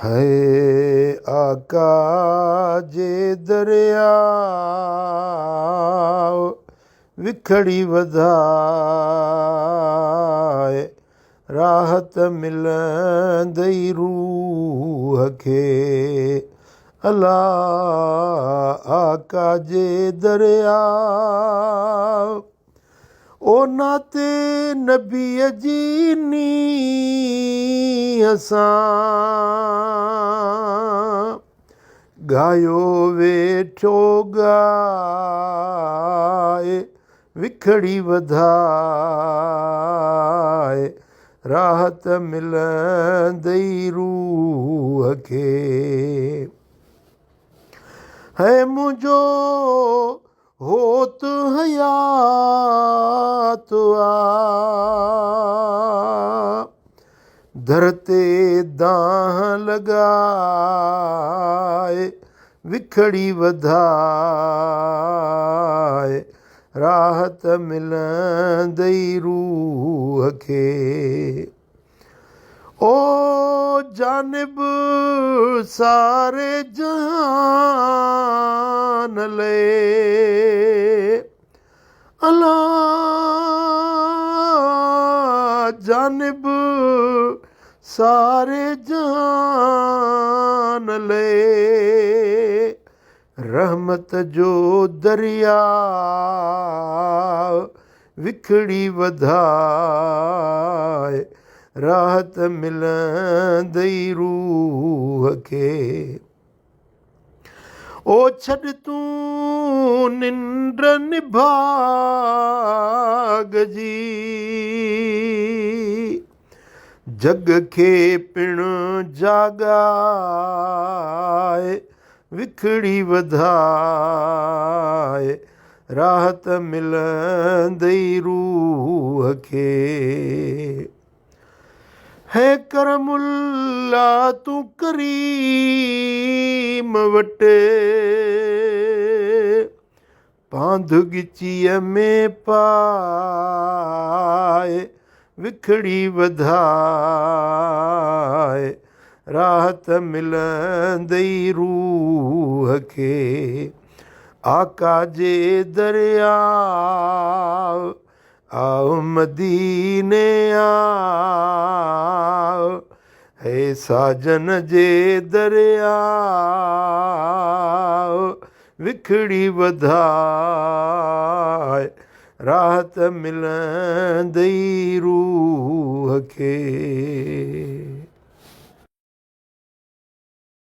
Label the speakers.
Speaker 1: है आका जे दरिया विखड़ी वधाए राहत मिलंदई रूह खे अला आका जे दरिया ओ नाते नबीअ जी नींहं सां गायो वेठो गाए विखड़ी वधाए राहत मिलंदई रूह खे है मुंहिंजो होत हयात आ दर ते दाह लॻाए विखड़ी वधाए राहत मिलंदई रूह खे ओ जानिब सारे जहान ले अला जानिब सारे जहान ले रहमत जो दरिया विखड़ी वधाए राहत मिलंदई रूह खे ओ छॾ तूं निंड निभाग जी जग खे पिणु जागाए विखड़ी वधाए राहत मिलंदई रूह खे है करमुल्ला तूं करीम वटि पांधु ॻिचीअ में पाए विखड़ी वधाए राहत मिलंदई रूह खे आका जे दरिया आओ मदीने आओ है साजन जे दरिया विखड़ी वधाए राहत मिलंदई रूह खे